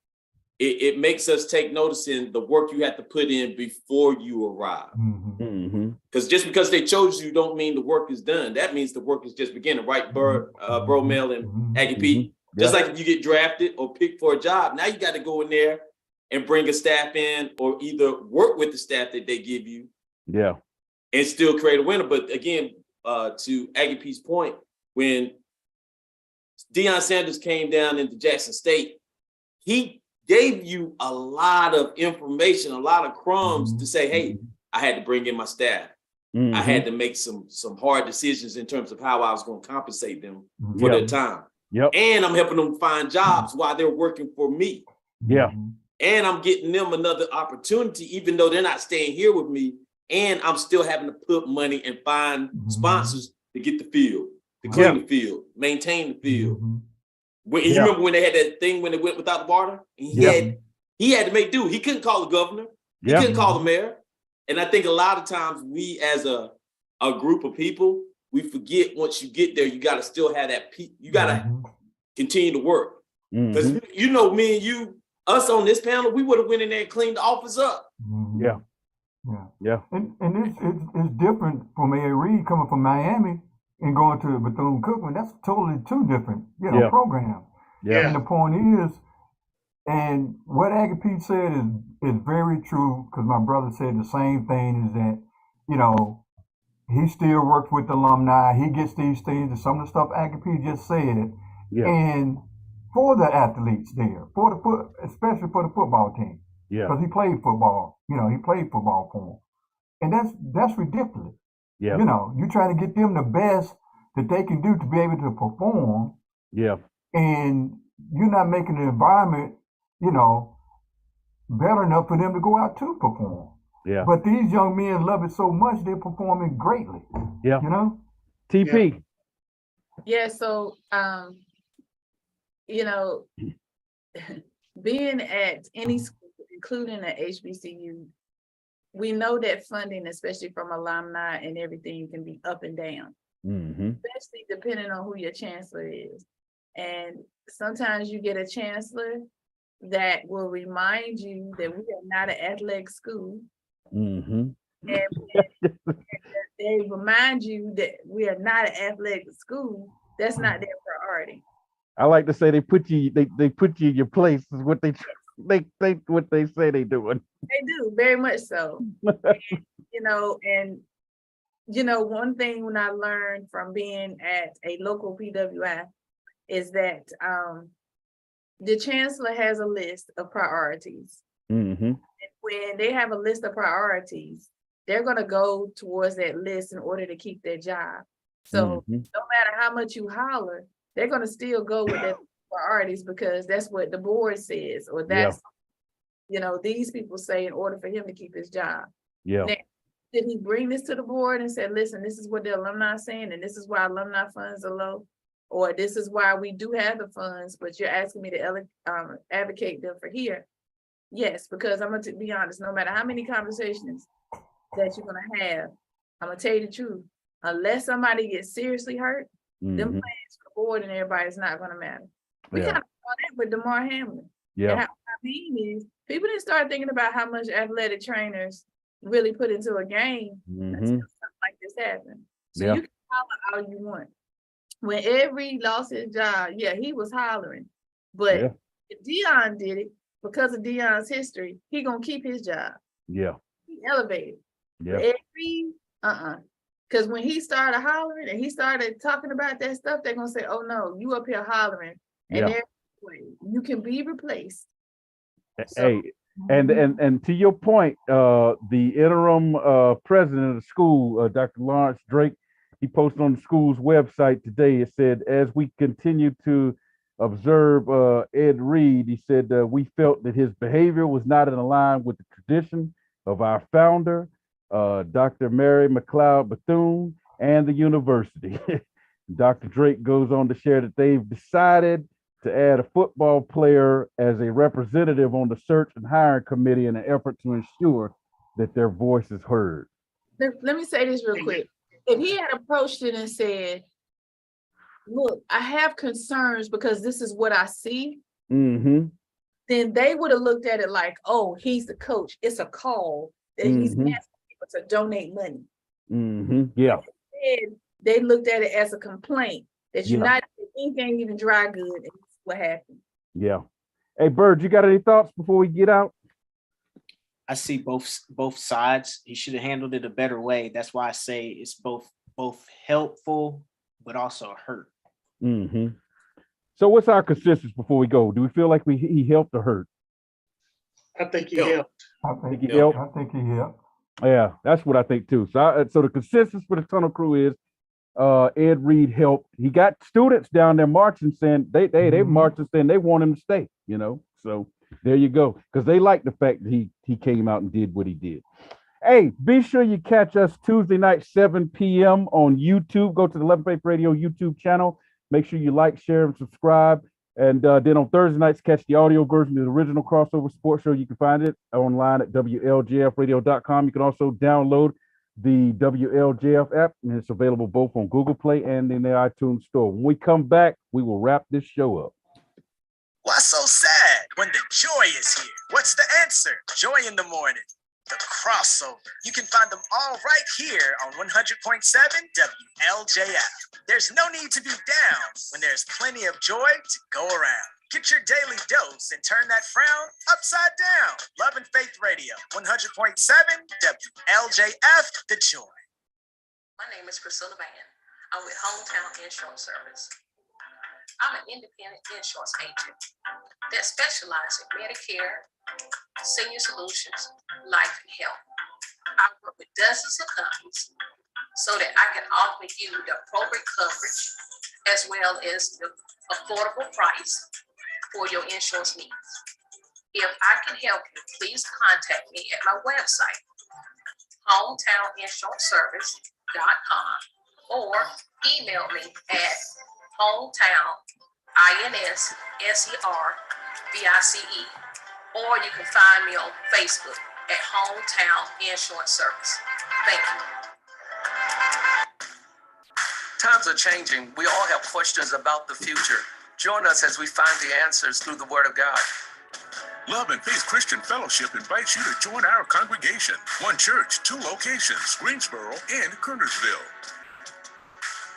it makes us take notice in the work you have to put in before you arrive. Because just because they chose you don't mean the work is done. That means the work is just beginning, right, Bro Mel and Aggie P? Just like if you get drafted or picked for a job, now you got to go in there and bring a staff in, or either work with the staff that they give you. Yeah. And still create a winner. But again, to Aggie P's point, when Deion Sanders came down into Jackson State, he gave you a lot of information, a lot of crumbs to say, hey, I had to bring in my staff. I had to make some hard decisions in terms of how I was going to compensate them for their time. And I'm helping them find jobs while they're working for me. Yeah. And I'm getting them another opportunity, even though they're not staying here with me. And I'm still having to put money and find sponsors to get the field, to clean the field, maintain the field. When, you remember when they had that thing when they went without the water? He had to make do. He couldn't call the governor. He couldn't call the mayor. And I think a lot of times we as a group of people, we forget once you get there, you got to still have that, you got to continue to work. Because, you know, me and you, us on this panel, we would have went in there and cleaned the office up. And it's different from A. Reed coming from Miami and going to Bethune-Cookman. That's totally two different, programs. And the point is, And what Agape said is very true, because my brother said the same thing, is that, you know, he still works with alumni. He gets these things, and some of the stuff Agape just said. Yeah. And for the athletes there, especially for the football team. Yeah. Because he played football. You know, he played football for them. And that's ridiculous. Yeah. You know, you try to get them the best that they can do to be able to perform. Yeah. And you're not making the environment, you know, better enough for them to go out to perform. Yeah. But these young men love it so much, they're performing greatly. Yeah. You know? TP. Yeah, so you know, being at any school, including at HBCU, we know that funding, especially from alumni and everything, can be up and down, especially depending on who your chancellor is. And sometimes you get a chancellor that will remind you that we are not an athletic school. And they remind you that we are not an athletic school. That's not their priority. I like to say they put you in your place is what they what they say they doing. They do, very much so. And one thing when I learned from being at a local PWI is that the chancellor has a list of priorities. And when they have a list of priorities, they're going to go towards that list in order to keep their job. So no matter how much you holler, they're going to still go with their priorities because that's what the board says, or that's, these people say in order for him to keep his job. Yeah. Now, did he bring this to the board and said, listen, this is what the alumni are saying, and this is why alumni funds are low, or this is why we do have the funds, but you're asking me to advocate them for here? Yes, because I'm going to be honest, no matter how many conversations that you're going to have, I'm going to tell you the truth. Unless somebody gets seriously hurt, them plans for the board and everybody is not going to matter. We kind of saw that with DeMar Hamlin. Yeah. And what I mean is, people didn't start thinking about how much athletic trainers really put into a game until something like this happened. So you can holler all you want. When Every lost his job, he was hollering. But if Dion did it, because of Dion's history, he gonna keep his job. Yeah. He elevated. Yeah. Every because when he started hollering and he started talking about that stuff, they're gonna say, oh no, you up here hollering. And there's no way you can be replaced. Hey, and to your point, the interim president of the school, Dr. Lawrence Drake, he posted on the school's website today. It said, as we continue to observe Ed Reed, he said, we felt that his behavior was not in line with the tradition of our founder, Dr. Mary McLeod Bethune, and the university. Dr. Drake goes on to share that they've decided to add a football player as a representative on the search and hiring committee in an effort to ensure that their voice is heard. Let me say this real quick. If he had approached it and said, look, I have concerns because this is what I see, then they would have looked at it like, oh, he's the coach. It's a call that he's asking people to donate money. Yeah. Instead, they looked at it as a complaint that United ink ain't even dry good, and this is what happened. Yeah. Hey, Bird, you got any thoughts before we get out? I see both sides. He should have handled it a better way. That's why I say it's both helpful, but also hurt. So what's our consensus before we go? Do we feel like he helped or hurt? I think he helped. I think he helped. Yeah, that's what I think too. So the consensus for the Tunnel Crew is Ed Reed helped. He got students down there marching, saying they marching, saying they want him to stay. So there you go, because they like the fact that he came out and did what he did. Hey, be sure you catch us Tuesday night, 7 p.m. on YouTube. Go to the 11th Faith Radio YouTube channel. Make sure you like, share, and subscribe. And then on Thursday nights, catch the audio version of the original Crossover Sports Show. You can find it online at WLJFradio.com. You can also download the WLJF app, and it's available both on Google Play and in the iTunes store. When we come back, we will wrap this show up. What's so sad when the joy is here? What's the answer? Joy in the morning. The Crossover. You can find them all right here on 100.7 WLJF. There's no need to be down when there's plenty of joy to go around. Get your daily dose and turn that frown upside down. Love and Faith Radio, 100.7 WLJF, The Joy. My name is Priscilla Van. I'm with Hometown Insurance Service. I'm an independent insurance agent that specializes in Medicare, senior solutions, life and health. I work with dozens of companies so that I can offer you the appropriate coverage as well as the affordable price for your insurance needs. If I can help you, please contact me at my website, hometowninsuranceservice.com, or email me at hometowninservice, or you can find me on Facebook at Hometown Insurance Service. Thank you. Times are changing. We all have questions about the future. Join us as we find the answers through the Word of God. Love and Faith Christian Fellowship invites you to join our congregation. One church, two locations, Greensboro and Kernersville.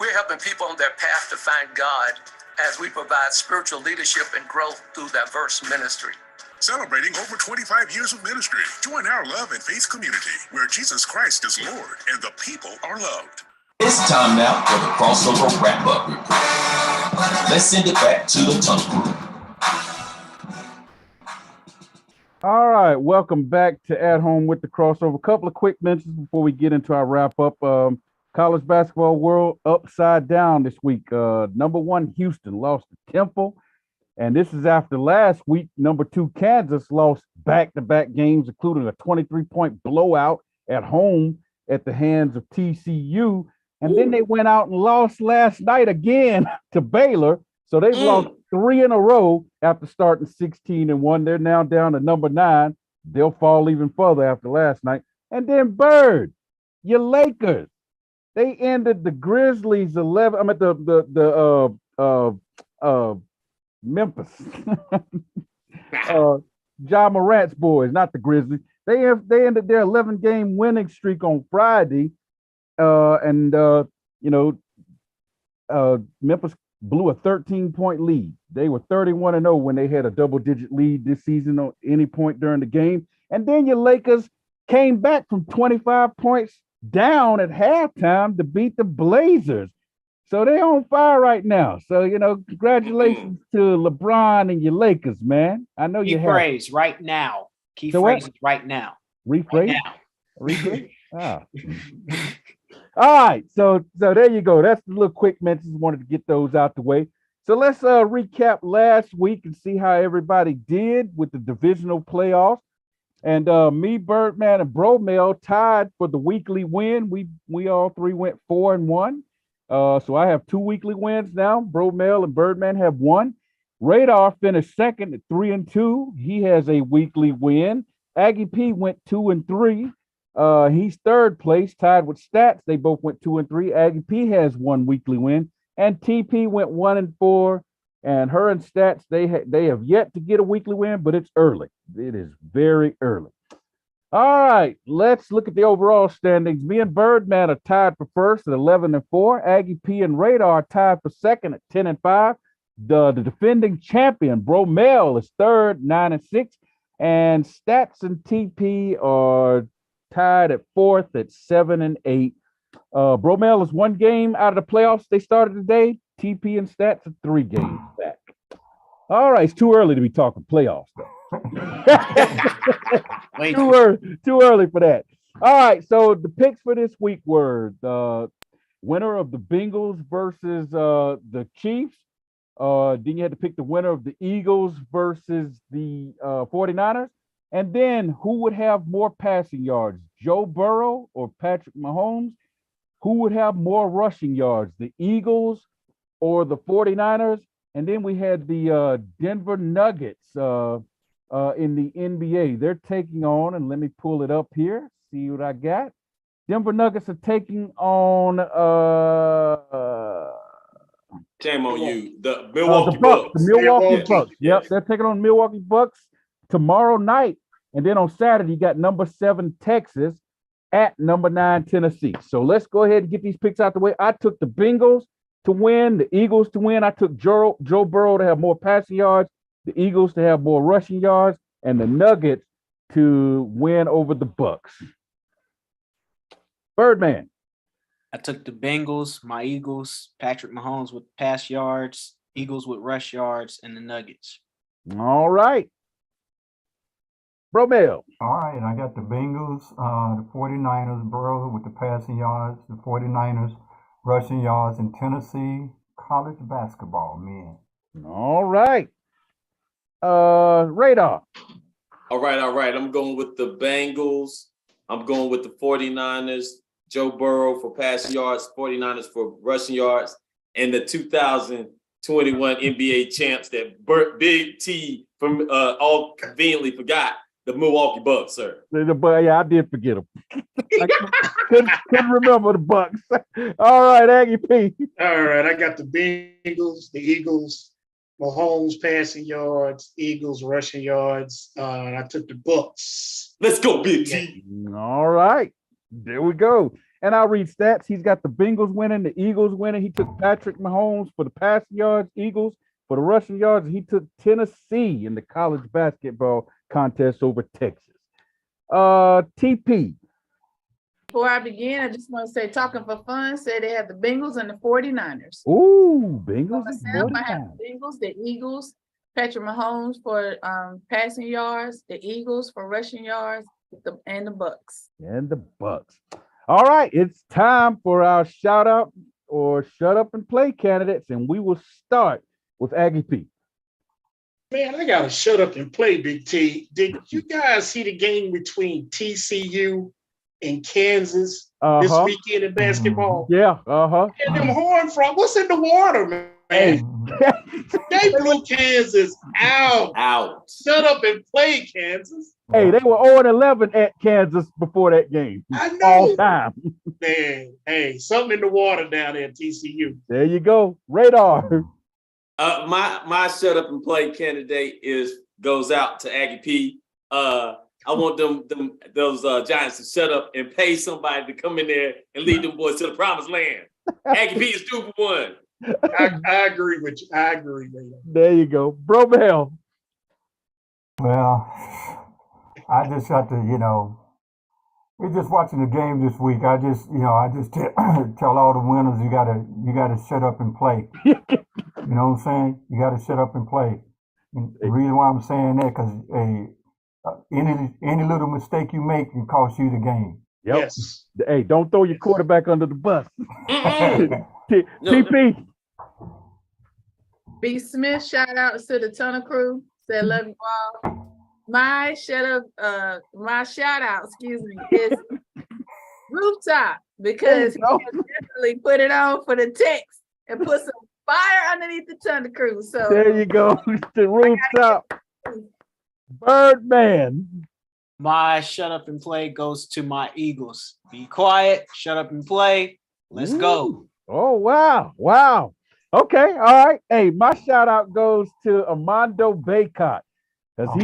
We're helping people on their path to find God as we provide spiritual leadership and growth through diverse ministry. Celebrating over 25 years of ministry. Join our Love and Faith community where Jesus Christ is Lord and the people are loved. It's time now for the crossover wrap-up report. Let's send it back to the Tunnel Crew. All right, welcome back to At Home with the Crossover. A couple of quick mentions before we get into our wrap-up. College basketball world upside down this week. Number 1, Houston lost to Temple. And this is after last week, number 2, Kansas lost back-to-back games, including a 23-point blowout at home at the hands of TCU. And then they went out and lost last night again to Baylor. So they've lost 3 in a row after starting 16-1. They're now down to number 9. They'll fall even further after last night. And then Bird, your Lakers, they ended the Grizzlies 11. I'm at the Memphis. Ja Morant's boys, not the Grizzlies. They ended their 11-game winning streak on Friday. Memphis blew a 13-point lead. They were 31-0 when they had a double-digit lead this season on any point during the game. And then your Lakers came back from 25 points down at halftime to beat the Blazers. So they're on fire right now. So, congratulations to LeBron and your Lakers, man. I know you have. Phrase right now. Key phrases right now. Rephrase? Right now. Rephrase? All right. So there you go. That's the little quick mentions. Wanted to get those out the way. So let's recap last week and see how everybody did with the divisional playoffs. And me, Birdman, and Bromel tied for the weekly win. We all three went 4-1. So I have 2 weekly wins now. Bromel and Birdman have 1. Radar finished second at 3-2. He has a weekly win. Aggie P went 2-3. He's third place, tied with Stats. They both went 2-3. Aggie P has 1 weekly win. And TP went 1-4. And her and Stats, they have yet to get a weekly win, but it's early. It is very early. All right, let's look at the overall standings. Me and Birdman are tied for first at 11-4. Aggie P and Radar are tied for second at 10-5. The defending champion, Bromel, is third, 9-6. And Stats and TP are tied at fourth at 7-8. Bromel is 1 game out of the playoffs. They started today. TP and Stats are 3 games back. All right, it's too early to be talking playoffs, though. too early for that. All right, so the picks for this week were the winner of the Bengals versus the Chiefs. Then you had to pick the winner of the Eagles versus the 49ers. And then who would have more passing yards, Joe Burrow or Patrick Mahomes? Who would have more rushing yards, the Eagles or the 49ers? And then we had the Denver Nuggets in the NBA. They're taking on, and let me pull it up here, see what I got. Denver Nuggets are taking on shame on you. The Milwaukee Bucks. Bucks. The Milwaukee Bucks. Yes. Yep, they're taking on Milwaukee Bucks tomorrow night. And then on Saturday, you got number 7 Texas at number 9 Tennessee. So let's go ahead and get these picks out the way. I took the Bengals to win, the Eagles to win. I took Joe Burrow to have more passing yards, the Eagles to have more rushing yards, and the Nuggets to win over the Bucks. Birdman. I took the Bengals, my Eagles, Patrick Mahomes with pass yards, Eagles with rush yards, and the Nuggets. All right. Bromell. All right, and I got the Bengals, the 49ers, Burrow with the passing yards, the 49ers rushing yards, and Tennessee college basketball, man. All right. Radar. All right. I'm going with the Bengals. I'm going with the 49ers. Joe Burrow for passing yards, 49ers for rushing yards, and the 2021 NBA champs that Big T from all conveniently forgot, the Milwaukee Bucks, sir. Yeah, I did forget them. I couldn't remember the Bucks. All right, Aggie P. All right, I got the Bengals, the Eagles, Mahomes passing yards, Eagles rushing yards. I took the Bucks. Let's go, Big T. All right, there we go. And I'll read stats. He's got the Bengals winning, the Eagles winning. He took Patrick Mahomes for the passing yards, Eagles for the rushing yards. He took Tennessee in the college basketball contest over Texas. TP. Before I begin, I just want to say, talking for fun, say they have the Bengals and the 49ers. Ooh, Bengals and Myself, I have 49ers. the Bengals, the Eagles, Patrick Mahomes for passing yards, the Eagles for rushing yards, and the Bucks. And the Bucks. All right, it's time for our shout out or shut up and play candidates, and we will start with Aggie P. Man, I gotta shut up and play, Big T. Did you guys see the game between TCU and Kansas this weekend in basketball? Yeah, And them Horned Frogs, what's in the water, man? Hey. They blew Kansas out. Shut up and play, Kansas. Hey, they were 0-11 at Kansas before that game. I know. All time. Man, hey, something in the water down there at TCU. There you go. Radar. My shut up and play candidate goes out to Aggie P. I want those Giants to shut up and pay somebody to come in there and lead them boys to the promised land. Aggie P is 2 for 1. I agree with you. I agree, man. There you go. Bromell. Well, I just have to, we're just watching the game this week. I just tell all the winners you gotta shut up and play. You know what I'm saying? You gotta shut up and play. And the reason why I'm saying that, because any little mistake you make can cost you the game. Yep. Yes. Hey, don't throw your quarterback under the bus. TP. B. Smith, shout out to the Tunnel Crew. Said love you all. My shout out, is Rooftop, because he definitely put it on for the text and put some fire underneath the Tunnel Crew. So there you go. The Rooftop. Birdman. My shut up and play goes to my Eagles. Be quiet, shut up and play. Let's go. Oh, wow. Wow. Okay. All right. Hey, my shout out goes to Armando Bacot, because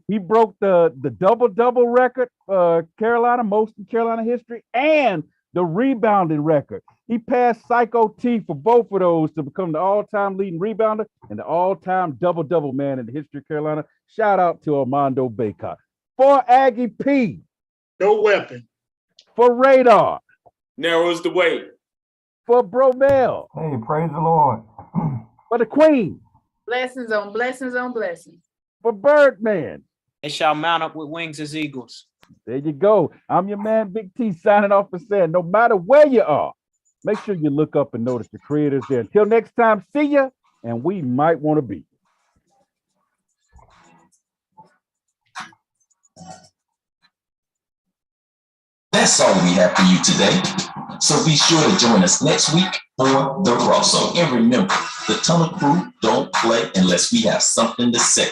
he broke the double record, Carolina, most in Carolina history, and the rebounding record. He passed Psycho T for both of those to become the all-time leading rebounder and the all-time double man in the history of Carolina. Shout out to Armando Bacot. For Aggie P. No weapon. For Radar. Narrows the way. For Bromell. Hey, praise the Lord. For the Queen. Blessings on blessings on blessings. For Birdman. They shall mount up with wings as eagles. There you go. I'm your man, Big T, signing off and saying, no matter where you are, make sure you look up and notice the creators there. Until next time, see ya, and we might want to be. That's all we have for you today. So be sure to join us next week for the crossover. And remember, the Tunnel Crew don't play unless we have something to say.